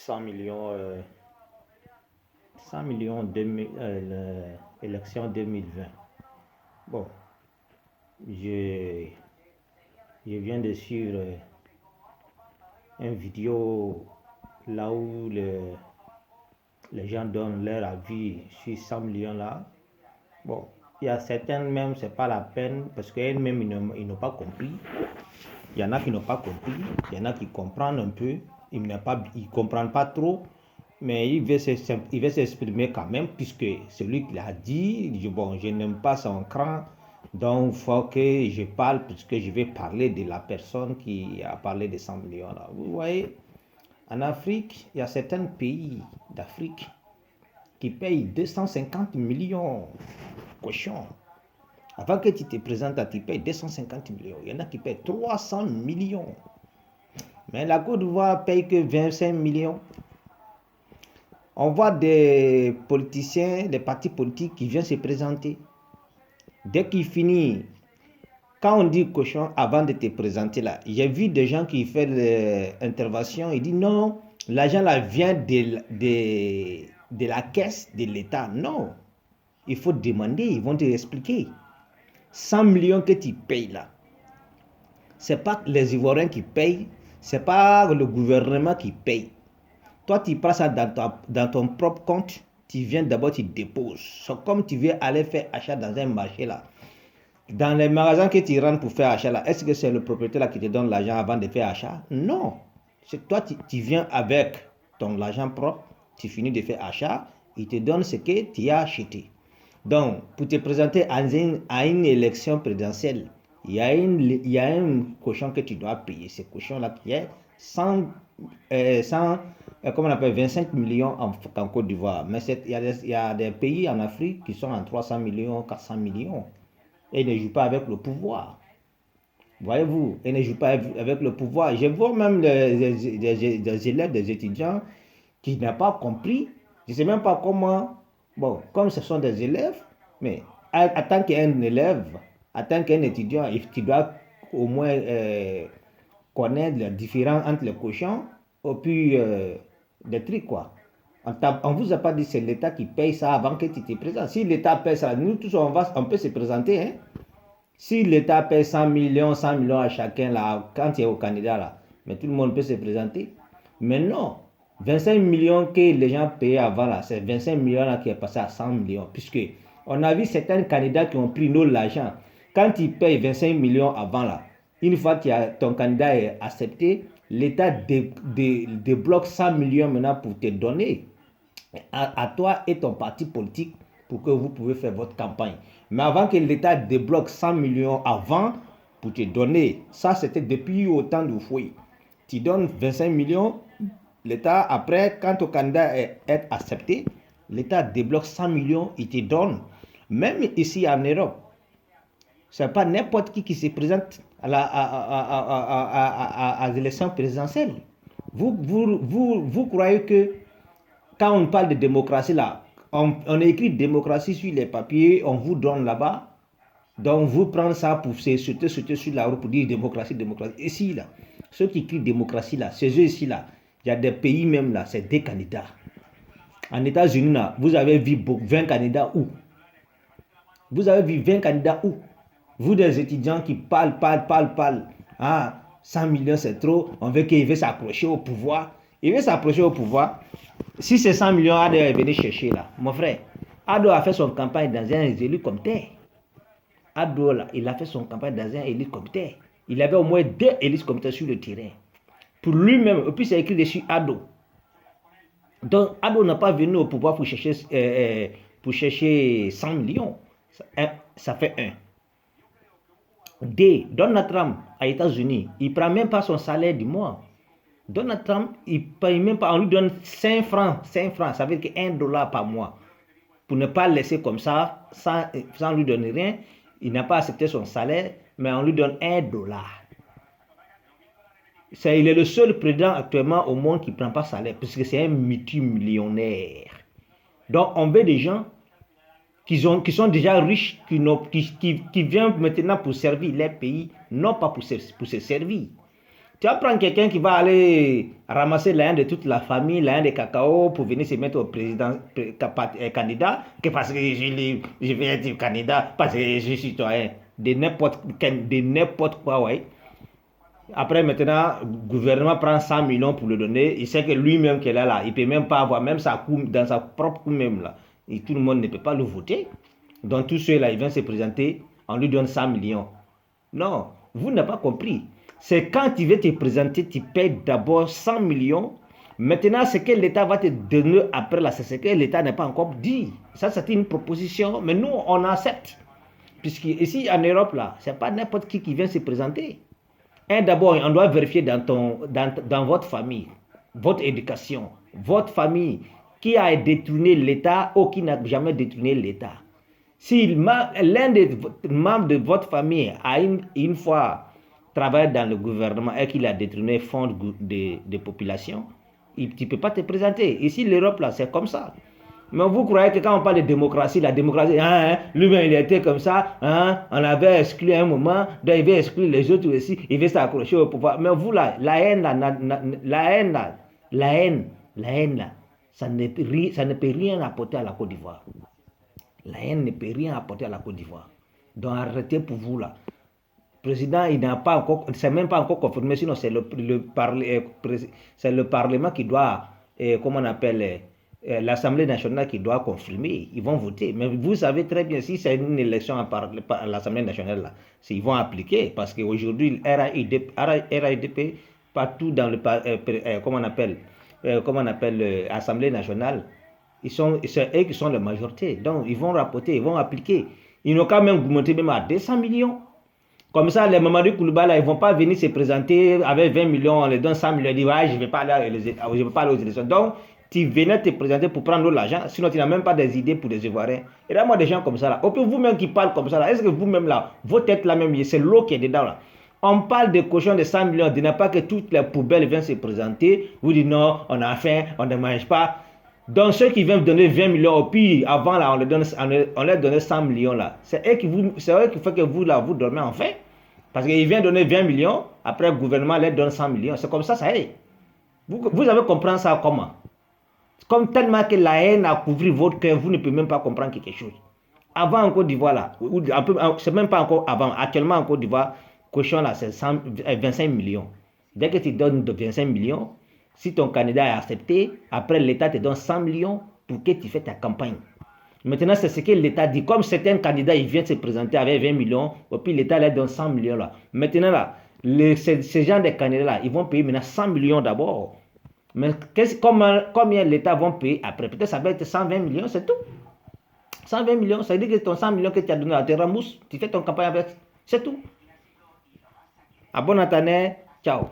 100 millions, 100 millions l'élection 2020. Bon, je viens de suivre une vidéo là où les gens donnent leur avis sur 100 millions là. Bon, il y a certaines même, c'est pas la peine parce qu'elles-mêmes, ils n'ont pas compris. Il y en a qui n'ont pas compris, il y en a qui comprennent un peu, ils ne comprennent pas trop, mais il veut s'exprimer quand même, puisque celui qui l'a dit, bon, je n'aime pas son cran, donc il faut que je parle, puisque je vais parler de la personne qui a parlé de 100 millions là. Vous voyez, en Afrique, il y a certains pays d'Afrique qui payent 250 millions cochons. Avant que tu te présentes, tu payes 250 millions. Il y en a qui payent 300 millions. Mais la Côte d'Ivoire paye que 25 millions. On voit des politiciens, des partis politiques qui viennent se présenter. Dès qu'ils finissent, quand on dit cochon, avant de te présenter là, j'ai vu des gens qui font l'intervention, ils disent non, l'argent là vient de la caisse de l'État. Non, il faut demander, ils vont te expliquer. 100 millions que tu payes là, c'est pas les Ivoiriens qui payent, c'est pas le gouvernement qui paye. Toi, tu prends ça dans ton propre compte, tu viens d'abord, tu déposes. C'est comme tu veux aller faire achat dans un marché là. Dans les magasins que tu rentres pour faire achat là, est-ce que c'est le propriétaire là qui te donne l'argent avant de faire achat? Non. C'est toi, tu viens avec ton argent propre, tu finis de faire achat, il te donne ce que tu as acheté. Donc, pour te présenter à une élection présidentielle, il y a un cochon que tu dois payer. Ce cochon-là qui est 25 millions en Côte d'Ivoire. Mais il y a des pays en Afrique qui sont en 300 millions, 400 millions. Et ils ne jouent pas avec le pouvoir. Voyez-vous, ils ne jouent pas avec le pouvoir. Je vois même des élèves, des étudiants qui n'ont pas compris. Je ne sais même pas comment. Bon, comme ce sont des élèves, mais en tant qu'un élève, en tant qu'un étudiant, tu dois au moins connaître les différences entre les cochons et puis des trucs quoi. On vous a pas dit c'est l'État qui paye ça avant que tu te présentes. Si l'État paye ça, nous tous on peut se présenter. Hein? Si l'État paye 100 millions à chacun là, quand tu es au candidat là, mais tout le monde peut se présenter. Mais non, 25 millions que les gens payaient avant là, c'est 25 millions là qui est passé à 100 millions. Puisque on a vu certains candidats qui ont pris l'argent. Quand ils payent 25 millions avant là, une fois que ton candidat est accepté, l'État débloque 100 millions maintenant pour te donner à toi et ton parti politique pour que vous pouvez faire votre campagne. Mais avant que l'État débloque 100 millions avant pour te donner, ça c'était depuis autant de fouilles. Tu donnes 25 millions, l'État après, quand ton candidat est accepté, l'État débloque 100 millions, il te donne. Même ici en Europe, c'est pas n'importe qui se présente à l'élection présidentielle. Vous croyez que quand on parle de démocratie là, on écrit démocratie sur les papiers, on vous donne là-bas, donc vous prenez ça pour sauter sur la route pour dire démocratie. Ici là, ceux qui écrivent démocratie là, c'est eux ici là, il y a des pays même là, c'est des candidats. En États-Unis là, vous avez vu 20 candidats où? Vous avez vu 20 candidats où? Vous des étudiants qui parlent. Ah, 100 millions c'est trop, on veut qu'il veut s'approcher au pouvoir. Il veut s'approcher au pouvoir. Si c'est 100 millions, Ado est venu chercher là. Mon frère, Ado a fait son campagne dans un hélicoptère. Ado là, il a fait son campagne dans un hélicoptère. Il avait au moins 2 hélicoptères sur le terrain. Pour lui-même, et puis c'est écrit dessus Ado. Donc Ado n'a pas venu au pouvoir pour chercher 100 millions. Ça fait 1. Donald Trump aux États-Unis, il ne prend même pas son salaire du mois. Donald Trump, il ne paye même pas, on lui donne 5 francs, ça veut dire $1 par mois. Pour ne pas laisser comme ça, sans lui donner rien, il n'a pas accepté son salaire, mais on lui donne $1. Il est le seul président actuellement au monde qui ne prend pas salaire, puisque c'est un multimillionnaire. Donc on veut des gens qui sont déjà riches, qui viennent maintenant pour servir leur pays, non pas pour se servir. Tu vas prendre quelqu'un qui va aller ramasser l'argent de toute la famille, l'argent de cacao pour venir se mettre au président candidat, que parce que je vais être candidat, parce que je suis citoyen, de n'importe quoi, ouais. Après, maintenant, le gouvernement prend 100 millions pour le donner. Il sait que lui-même qu'il est là, il ne peut même pas avoir, même sa cour, dans sa propre cour même là. Et tout le monde ne peut pas le voter. Donc, tous ceux-là, ils viennent se présenter, on lui donne 100 millions. Non, vous n'avez pas compris. C'est quand tu veux te présenter, tu payes d'abord 100 millions. Maintenant, ce que l'État va te donner après là, c'est ce que l'État n'a pas encore dit. Ça, c'est une proposition, mais nous, on accepte. Puisque ici, en Europe, là, ce n'est pas n'importe qui vient se présenter. D'abord, on doit vérifier dans votre famille, votre éducation, votre famille, qui a détourné l'État ou qui n'a jamais détourné l'État. Si l'un des membres de votre famille a une fois travaillé dans le gouvernement et qu'il a détourné fonds de population, tu ne peux pas te présenter. Ici, l'Europe, là, c'est comme ça. Mais vous croyez que quand on parle de démocratie, la démocratie, lui-même il était comme ça, on avait exclu un moment, donc il veut exclure les autres aussi, il veut s'accrocher au pouvoir. Mais vous là, la haine là, ça ne peut rien apporter à la Côte d'Ivoire. La haine ne peut rien apporter à la Côte d'Ivoire. Donc arrêtez pour vous là. Le président, il n'a pas encore, c'est même pas encore confirmé, sinon c'est le Parlement qui doit, comment on appelle, l'Assemblée nationale qui doit confirmer. Ils vont voter. Mais vous savez très bien, si c'est une élection à l'Assemblée nationale, là, ils vont appliquer. Parce qu'aujourd'hui, RAIDP, partout dans le, comment on appelle, l'Assemblée nationale, c'est eux qui sont la majorité. Donc, ils vont rapporter, ils vont appliquer. Ils n'ont quand même monté même à 200 millions. Comme ça, les Mamadou Koulibaly, ils ne vont pas venir se présenter avec 20 millions, on les donne 100 millions, ils disent, ouais, je ne vais pas aller aux élections. Donc, tu venais te présenter pour prendre l'argent, sinon tu n'as même pas des idées pour les Ivoiriens. Et là, moi, des gens comme ça, là, vous-même qui parlent comme ça, là, est-ce que vous-même, là, vos têtes là même, c'est l'eau qui est dedans, là. On parle de cochons de 100 millions, de ne pas que toutes les poubelles viennent se présenter, vous dites non, on a faim, on ne mange pas. Donc, ceux qui viennent donner 20 millions, au pire, avant, là, on leur donnait 100 millions, là. C'est eux qui font que vous, là, vous dormez en faim. Parce qu'ils viennent donner 20 millions, après le gouvernement leur donne 100 millions. C'est comme ça, ça est. Vous avez compris ça comment? Comme tellement que la haine a couvert votre cœur, vous ne pouvez même pas comprendre quelque chose. Avant en Côte d'Ivoire, là, c'est même pas encore avant, actuellement en Côte d'Ivoire, cochon là, c'est 25 millions. Dès que tu donnes 25 millions, si ton candidat est accepté, après l'État te donne 100 millions pour que tu fasses ta campagne. Maintenant, c'est ce que l'État dit. Comme certains candidats, ils viennent se présenter avec 20 millions, et puis l'État leur donne 100 millions là. Maintenant, là, ces gens de candidats là, ils vont payer maintenant 100 millions d'abord. Mais combien l'État va payer après? Peut-être ça va être 120 millions, c'est tout. 120 millions, ça veut dire que ton 100 millions que tu as donné à tes rembourses, tu fais ton campagne avec, c'est tout. À bon entendeur, ciao.